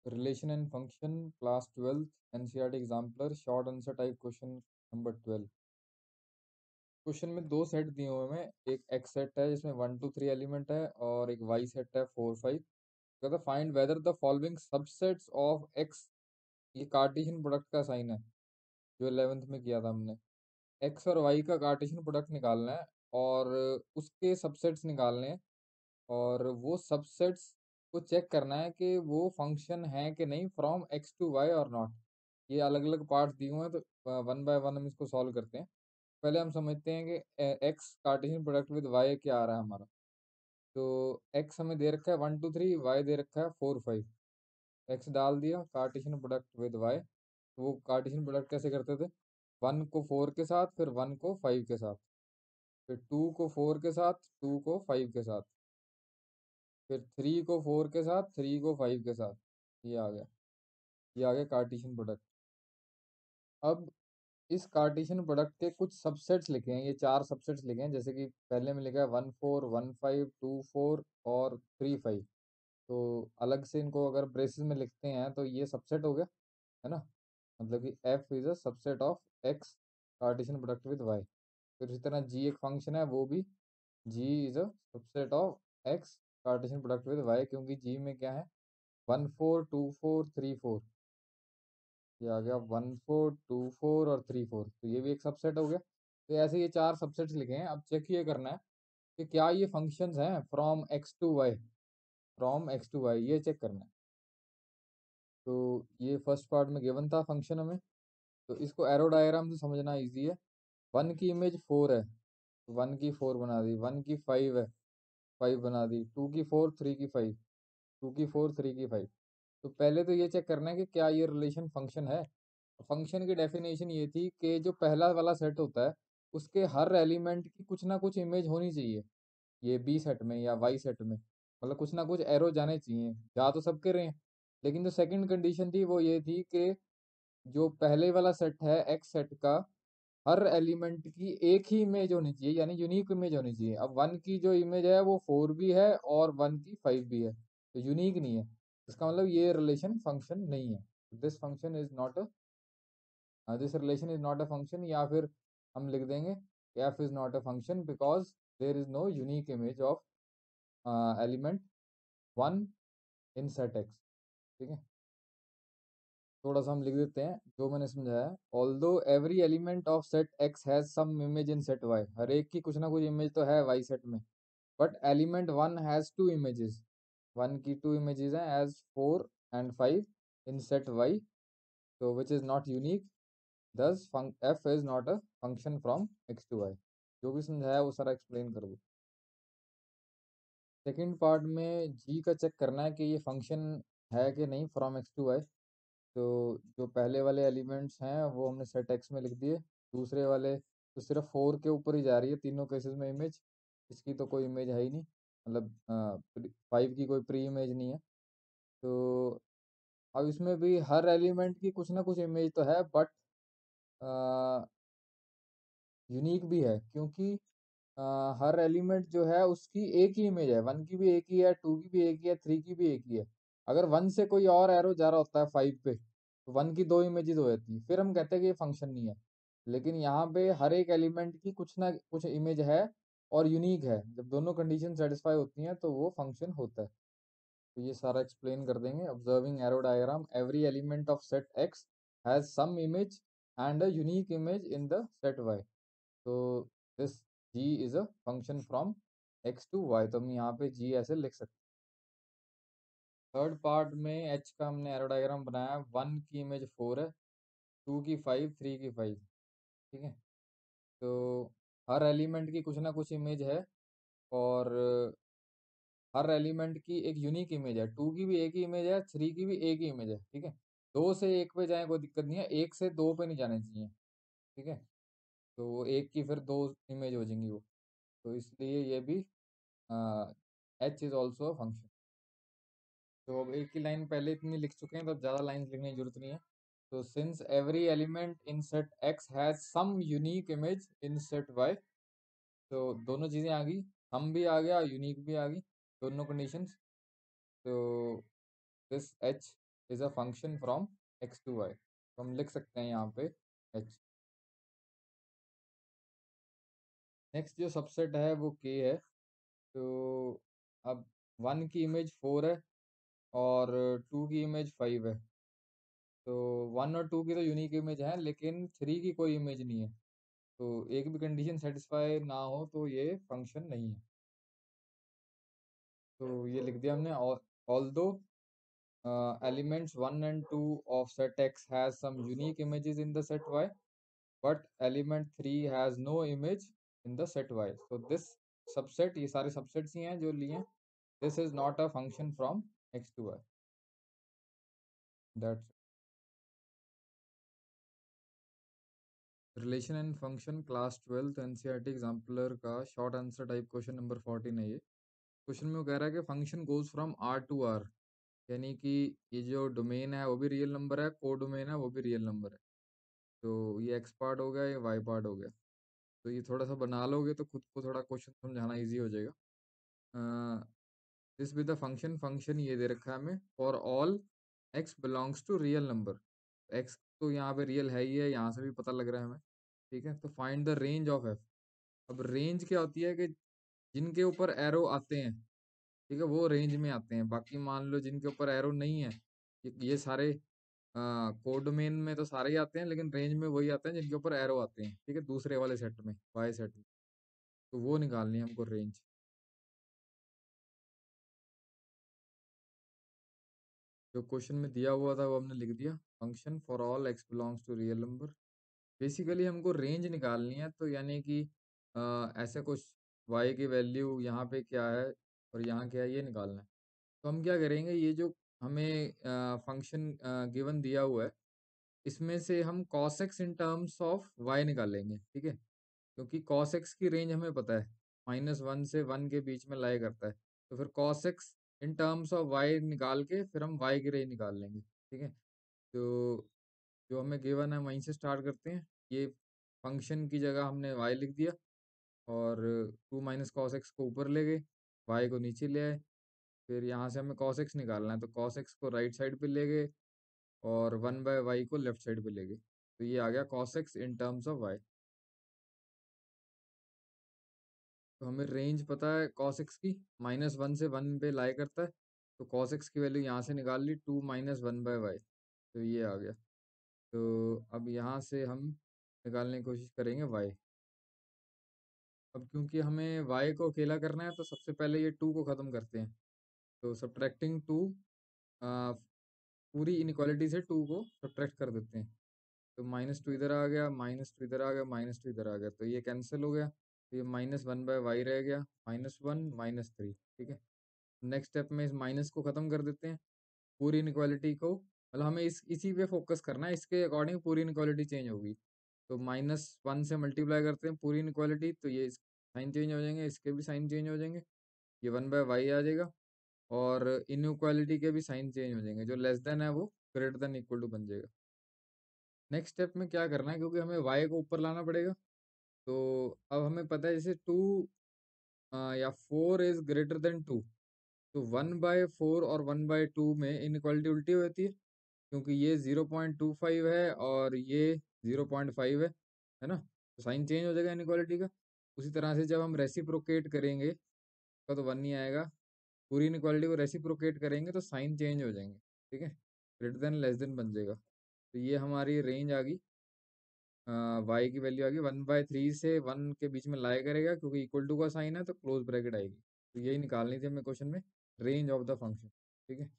Relation and function, class 12th NCERT exemplar, short answer type question number 12। Question में दो set दिए हुए हैं, एक एक्स सेट है जिसमें 1 2 3 एलिमेंट है और एक वाई सेट है 4 5। कहता find whether the following subsets of x, ये कार्टेशियन प्रोडक्ट का साइन है जो 11th में किया था हमने। एक्स और वाई का कार्टेशियन प्रोडक्ट निकालना है और उसके सबसेट्स निकालने हैं और वो सबसेट्स को चेक करना है कि वो फंक्शन है कि नहीं फ्रॉम एक्स टू वाई और नॉट। ये अलग अलग पार्ट्स दिए हुए हैं तो वन बाय वन हम इसको सॉल्व करते हैं। पहले हम समझते हैं कि X Cartesian product with Y क्या आ रहा है हमारा। तो एक्स हमें दे रखा है 1 2 3, वाई दे रखा है 4 5। एक्स डाल दिया कार्टेशियन प्रोडक्ट विद वाई। वो कार्टेशियन प्रोडक्ट कैसे करते थे, 1 को 4 के साथ, फिर 1 को 5 के साथ, फिर 2 को 4 के साथ, 2 को 5 के साथ, फिर 3 को 4 के साथ, 3 को 5 के साथ। ये आ गया, ये आ गया कार्टेशियन प्रोडक्ट। अब इस कार्टेशियन प्रोडक्ट के कुछ सबसेट्स लिखे हैं, ये 4 सबसेट्स लिखे हैं, जैसे कि पहले में लिखा है 1 4 1 5 2 4 और 3 5। तो अलग से इनको अगर ब्रेसेस में लिखते हैं तो ये सबसेट हो गया, है ना। मतलब कि f is a subset of x Cartesian product with y। फिर इसी तरह g एक फंक्शन है, वो भी g is a subset of x Cartesian product with y, क्योंकि g में क्या है 1 4 2 4 3 4। ये आ गया 1 4 2 4 और 3 4, तो ये भी एक सबसेट हो गया। तो ऐसे ये 4 सबसेट्स लिखे हैं। अब चेक ये करना है कि क्या ये फंक्शंस हैं from X to Y, from X to Y, ये चेक करना है। तो ये फर्स्ट पार्ट में गिवन था फंक्शन हमें, तो इसको एरो डायग्राम से समझना इजी है। 1 की इमेज 4 है, 1 की 4 बना दी, 1 की 5 है, 5 बना दी, 2 की 4 3 की 5, 2 की 4 3 की 5। तो पहले तो ये चेक करना है कि क्या ये रिलेशन फंक्शन है। फंक्शन की डेफिनेशन ये थी कि जो पहला वाला सेट होता है उसके हर एलिमेंट की कुछ ना कुछ इमेज होनी चाहिए, ये बी सेट में या वाई सेट में, मतलब कुछ ना कुछ एरो जाने चाहिए, जा तो सब के रहे हैं। लेकिन जो सेकंड कंडीशन थी वो ये थी कि जो पहले वाला सेट है एक्स सेट का, हर एलिमेंट की एक ही इमेज होनी चाहिए, यानी यूनिक इमेज होनी चाहिए। अब 1 की जो इमेज है वो 4 भी है और 1 की 5 भी है, तो यूनिक नहीं है। इसका मतलब ये रिलेशन फंक्शन नहीं है। This function is not this relation is not a function, या फिर हम लिख देंगे f is not a function because there is no unique image of element 1 in set X. ठीक है, थोड़ा सा हम लिख देते हैं जो मैंने समझाया। Although every element of set X has some image in set Y, हर एक की कुछ ना कुछ इमेज तो है वाई सेट में, बट एलिमेंट 1 हैज 2 इमेजेस, 1 की 2 इमेजेस हैं as 4 and 5 in set Y, तो which is not unique, thus F is not a function from X to Y. जो भी समझाया वो सारा एक्सप्लेन कर दो। सेकेंड पार्ट में जी का चेक करना है कि ये फंक्शन है कि नहीं फ्रॉम एक्स टू वाई। तो जो पहले वाले एलिमेंट्स हैं वो हमने सेट एक्स में लिख दिए, दूसरे वाले तो सिर्फ 4 के ऊपर ही जा रही है तीनों केसेस में इमेज, इसकी तो कोई इमेज है ही नहीं, मतलब 5 की कोई प्री इमेज नहीं है। तो अब इसमें भी हर एलिमेंट की कुछ ना कुछ इमेज तो है, बट यूनिक भी है, क्योंकि हर एलिमेंट जो है उसकी एक ही इमेज है, 1 की भी एक ही है, 2 की भी एक ही है, 3 की भी एक ही है। अगर 1 से कोई और एरो जा रहा होता है 5 पे, तो 1 की 2 इमेजेस हो जाती है, फिर हम कहते हैं कि ये फंक्शन नहीं है। लेकिन यहाँ पे हर एक एलिमेंट की कुछ ना कुछ इमेज है और यूनिक है, जब दोनों कंडीशन सेटिस्फाई होती हैं तो वो फंक्शन होता है। तो ये सारा एक्सप्लेन कर देंगे। Observing arrow diagram, every element of set X has some image and a unique image in the set Y. तो this g is a function from x to y, तो हम यहाँ पे g ऐसे लिख सकते हैं। थर्ड पार्ट में h का हमने एरो डायग्राम बनाया, 1 की इमेज 4 है, 2 की 5, 3 की 5। ठीक है, तो हर एलिमेंट की कुछ ना कुछ इमेज है और हर एलिमेंट की एक यूनिक इमेज है, 2 की भी एक ही इमेज है, 3 की भी एक ही इमेज है। ठीक है, 2 से 1 पे जाए कोई दिक्कत नहीं है, 1 से 2 पे नहीं जाने चाहिए। ठीक है, तो वो एक की फिर 2 इमेज हो जाएंगी वो, तो इसलिए ये भी H is also a function. तो अब एक ही लाइन पहले इतनी लिख चुके हैं तो अब ज़्यादा लाइंस लिखने की जरूरत नहीं है। तो since every element in set X has some unique image in set Y, तो दोनों चीज़ें आ गई, हम भी आ गया, यूनिक भी आ गई, दोनों कंडीशंस। तो this h is a function from X to Y. तो हम लिख सकते हैं यहाँ पे एच। नेक्स्ट जो सबसेट है वो के है। तो अब 1 की इमेज 4 है और 2 की इमेज 5 है। तो 1 और 2 की तो यूनिक इमेज है, लेकिन 3 की कोई इमेज नहीं है। तो एक भी कंडीशन सेटिस्फाई ना हो तो ये फंक्शन नहीं है। तो ये लिख दिया हमने। Although elements 1 and 2 of set X has some unique images in the set Y, but element 3 has no image in the set Y. So this subset, ये सारे subsets ही हैं जो लिए हैं, this is not a function from X to Y. That's relation and function class 12th NCERT exemplar का short answer type question number 14 है ये। Question में वो कह रहा है कि function goes from R to R, यानी कि ये जो डोमेन है वो भी रियल नंबर है, को डोमेन है वो भी रियल नंबर है। तो ये एक्स पार्ट हो गया, ये वाई पार्ट हो गया। तो ये थोड़ा सा बना लोगे तो खुद को थोड़ा क्वेश्चन समझाना इजी हो जाएगा। This with the function, function ये दे रखा है हमें for all X belongs to real number. X तो यहाँ पे रियल है ही है, यहाँ से भी पता लग रहा है हमें। ठीक है, तो find the range of F. अब रेंज क्या होती है कि जिनके ऊपर एरो आते हैं, ठीक है, वो रेंज में आते हैं। बाकी मान लो जिनके ऊपर एरो नहीं है, ये सारे कोडोमेन में तो सारे ही आते हैं, लेकिन रेंज में वही आते हैं जिनके ऊपर एरो आते हैं। ठीक है, दूसरे वाले सेट में, वाई सेट में। तो वो निकालनी है हमको रेंज। जो क्वेश्चन में दिया हुआ था वो हमने लिख दिया, function for all X belongs to real number. Basically हमको रेंज निकालनी है, तो यानी कि ऐसे कुछ y की वैल्यू यहाँ पे क्या है और यहाँ क्या है, ये निकालना है। तो हम क्या करेंगे, ये जो हमें फंक्शन गिवन दिया हुआ है, इसमें से हम cos x in terms of y निकालेंगे। ठीक है, क्योंकि cos x की रेंज हमें पता है, -1 से 1 के बीच में लाई करता है। तो फिर cos x in terms of y निकाल के फिर हम y की रेंज निकाल लेंगे। ठीक है, तो जो हमें गिवन है वहीं से स्टार्ट करते हैं। ये फंक्शन की जगह हमने y लिख दिया और 2 माइनस कॉस एक्स को ऊपर ले गए, y को नीचे ले आए। फिर यहाँ से हमें cos x निकालना है, तो cos x को राइट साइड पे ले गए और 1/y को लेफ्ट साइड पे ले गए। तो ये आ गया cos x in terms of y। तो हमें रेंज पता है cos x की, -1 से 1 पे लाई करता है। तो cos x की वैल्यू यहाँ से निकाल ली, 2 माइनस 1/y। तो ये आ गया। तो अब यहाँ से हम निकालने की कोशिश करेंगे y। अब क्योंकि हमें y को अकेला करना है, तो सबसे पहले ये 2 को ख़त्म करते हैं। तो सब्ट्रैक्टिंग 2, पूरी इनइक्वालिटी से 2 को सब्ट्रैक्ट कर देते हैं। तो -2 इधर आ गया, -2 इधर आ गया, -2 इधर आ गया, तो ये कैंसिल हो गया। तो ये -1/y रह गया, -1 -3। ठीक है, नेक्स्ट स्टेप में इस माइनस को ख़त्म कर देते हैं, पूरी इनइक्वालिटी को। मतलब हमें इसी पे फोकस करना है, इसके अकॉर्डिंग पूरी इनइक्वालिटी चेंज होगी। तो -1 से मल्टीप्लाई करते हैं पूरी इनइक्वालिटी, तो ये साइन चेंज हो जाएंगे, इसके भी साइन चेंज हो जाएंगे, ये 1/y आ जाएगा। और इनइक्वालिटी के भी साइन चेंज हो जाएंगे, जो लेस देन है वो ग्रेटर देन इक्वल टू बन जाएगा। नेक्स्ट स्टेप में क्या करना है, क्योंकि हमें y को ऊपर लाना पड़ेगा। तो अब हमें पता है जैसे 2 या 4 इज ग्रेटर देन 2, तो 1/4 और 1/2 में इनइक्वालिटी उल्टी होती है, क्योंकि ये 0.25 है और ये 0.5 है ना। तो साइन चेंज हो जाएगा इनइक्वालिटी का। उसी तरह से जब हम रेसिप्रोकेट करेंगे तो 1 ही आएगा। पूरी इनइक्वालिटी को रेसिप्रोकेट करेंगे तो साइन चेंज हो जाएंगे। ठीक है, ग्रेटर देन लेस देन बन जाएगा। तो ये हमारी रेंज आ गई, y की वैल्यू आ गई 1/3 से 1 के बीच में लाई करेगा, क्योंकि इक्वल टू का साइन है तो क्लोज ब्रैकेट आएगी। तो यही निकालनी थी हमें क्वेश्चन में, रेंज ऑफ द फंक्शन। ठीक है।